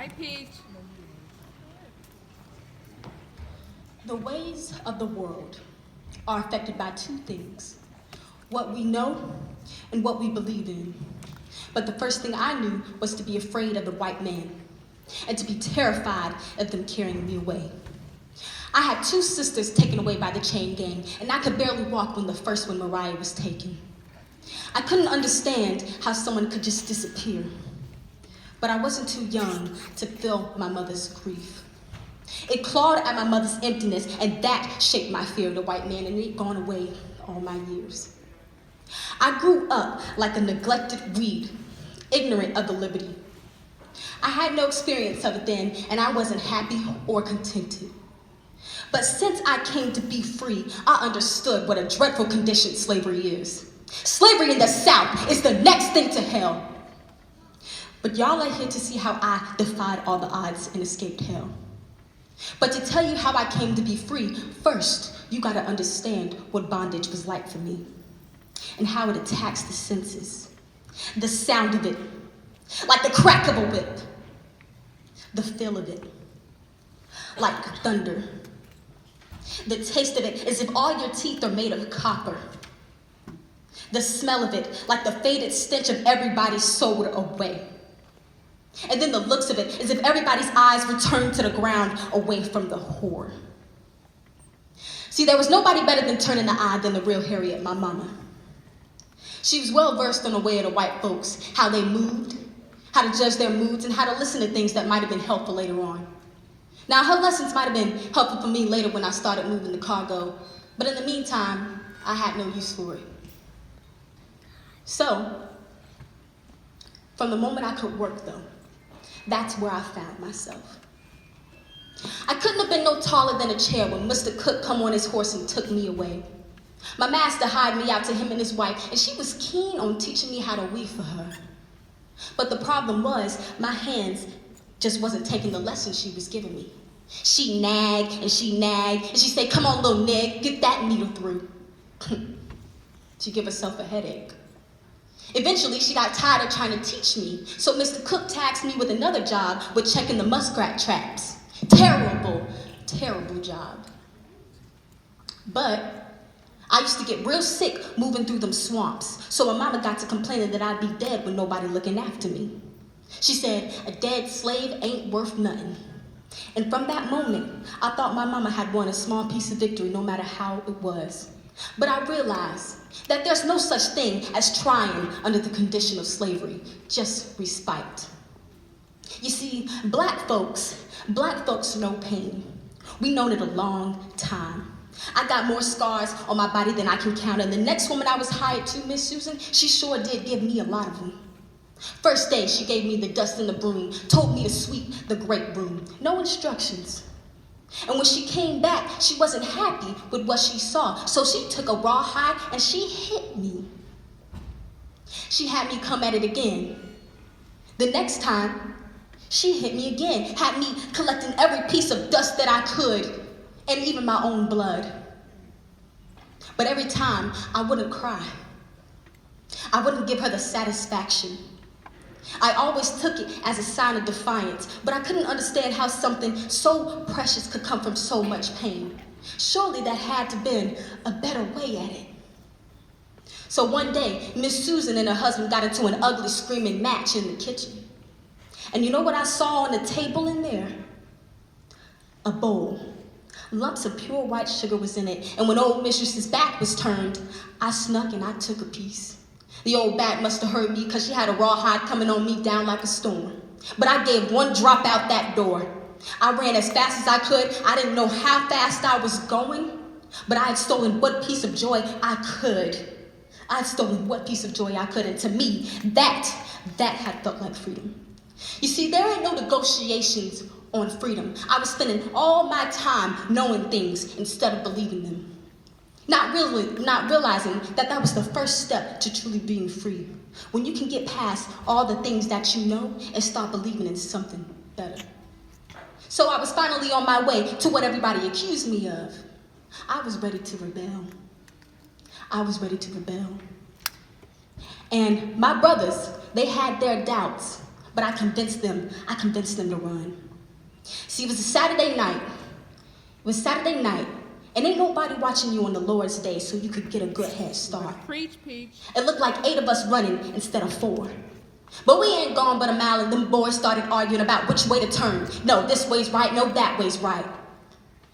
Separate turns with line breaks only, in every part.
right, Peach?
The ways of the world are affected by two things: what we know and what we believe in. But the first thing I knew was to be afraid of the white man and to be terrified of them carrying me away. I had two sisters taken away by the chain gang, and I could barely walk when the first one, Mariah, was taken. I couldn't understand how someone could just disappear, but I wasn't too young to feel my mother's grief. It clawed at my mother's emptiness, and that shaped my fear of the white man, and it ain't gone away all my years. I grew up like a neglected weed, ignorant of the liberty. I had no experience of it then, and I wasn't happy or contented. But since I came to be free, I understood what a dreadful condition slavery is. Slavery in the South is the next thing to hell. But y'all are here to see how I defied all the odds and escaped hell. But to tell you how I came to be free, first, you gotta understand what bondage was like for me and how it attacks the senses. The sound of it, like the crack of a whip. The feel of it, like thunder. The taste of it is if all your teeth are made of copper. The smell of it, like the faded stench of everybody's sold away. And then the looks of it is if everybody's eyes returned to the ground away from the whore. See, there was nobody better than turning the eye than the real Harriet, my mama. She was well versed on the way of the white folks, how they moved, how to judge their moods, and how to listen to things that might have been helpful later on. Now, her lessons might have been helpful for me later when I started moving the cargo, but in the meantime, I had no use for it. So, from the moment I could work, though, that's where I found myself. I couldn't have been no taller than a chair when Mr. Cook come on his horse and took me away. My master hired me out to him and his wife, and she was keen on teaching me how to weave for her. But the problem was, my hands just wasn't taking the lessons she was giving me. She nagged, and she said, "Come on, little nig, get that needle through." She'd give herself a headache. Eventually, she got tired of trying to teach me, so Mr. Cook tasked me with another job with checking the muskrat traps. Terrible, terrible job. But I used to get real sick moving through them swamps, so my mama got to complaining that I'd be dead with nobody looking after me. She said, "A dead slave ain't worth nothing." And from that moment, I thought my mama had won a small piece of victory no matter how it was. But I realized that there's no such thing as trying under the condition of slavery, just respite. You see, black folks know pain. We've known it a long time. I got more scars on my body than I can count, and the next woman I was hired to, Miss Susan, she sure did give me a lot of them. First day, she gave me the dust and the broom, told me to sweep the great room. No instructions. And when she came back, she wasn't happy with what she saw, so she took a rawhide and she hit me. She had me come at it again. The next time, she hit me again, had me collecting every piece of dust that I could, and even my own blood. But every time, I wouldn't cry. I wouldn't give her the satisfaction. I always took it as a sign of defiance, but I couldn't understand how something so precious could come from so much pain. Surely that had to have been a better way at it. So one day, Miss Susan and her husband got into an ugly screaming match in the kitchen. And you know what I saw on the table in there? A bowl. Lumps of pure white sugar was in it, and when old mistress's back was turned, I snuck and I took a piece. The old bat must have heard me because she had a rawhide coming on me down like a storm. But I gave one drop out that door. I ran as fast as I could. I didn't know how fast I was going, but I had stolen what piece of joy I could. I had stolen what piece of joy I could, and to me, that had felt like freedom. You see, there ain't no negotiations on freedom. I was spending all my time knowing things instead of believing them. Not realizing that was the first step to truly being free. When you can get past all the things that you know and start believing in something better. So I was finally on my way to what everybody accused me of. I was ready to rebel. And my brothers, they had their doubts, but I convinced them to run. See, it was a Saturday night. And ain't nobody watching you on the Lord's day, so you could get a good head start.
Preach, Peach.
It looked like 8 of us running instead of 4. But we ain't gone but a mile, and them boys started arguing about which way to turn. No, this way's right, no, that way's right.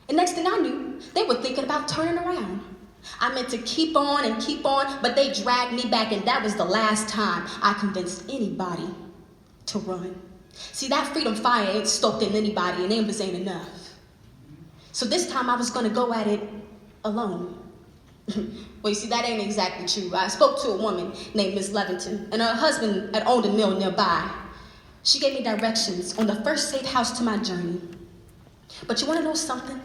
And next thing I knew, they were thinking about turning around. I meant to keep on, but they dragged me back, and that was the last time I convinced anybody to run. See, that freedom fire ain't stoked in anybody, and Ambers ain't enough. So this time I was gonna go at it alone. Well, you see, that ain't exactly true. I spoke to a woman named Miss Leventon, and her husband had owned a mill nearby. She gave me directions on the first safe house to my journey. But you wanna know something?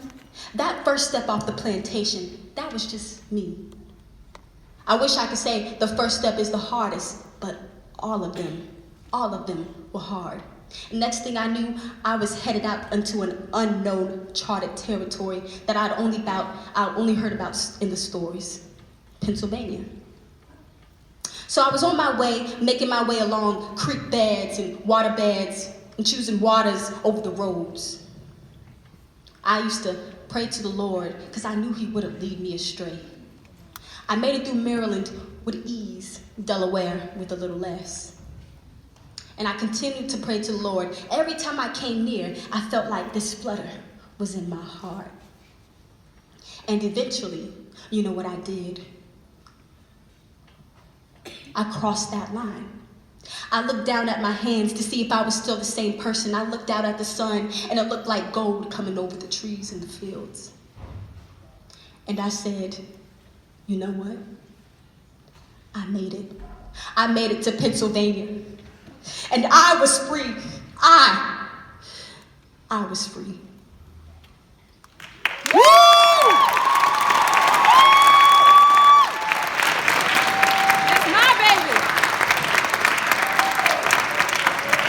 That first step off the plantation, that was just me. I wish I could say the first step is the hardest, but all of them were hard. And next thing I knew, I was headed out into an unknown charted territory that I'd only heard about in the stories, Pennsylvania. So I was on my way, making my way along creek beds and water beds and choosing waters over the roads. I used to pray to the Lord because I knew he wouldn't lead me astray. I made it through Maryland with ease, Delaware with a little less. And I continued to pray to the Lord. Every time I came near, I felt like this flutter was in my heart. And eventually, you know what I did? I crossed that line. I looked down at my hands to see if I was still the same person. I looked out at the sun, and it looked like gold coming over the trees and the fields. And I said, you know what? I made it. I made it to Pennsylvania. And I was free. I was free.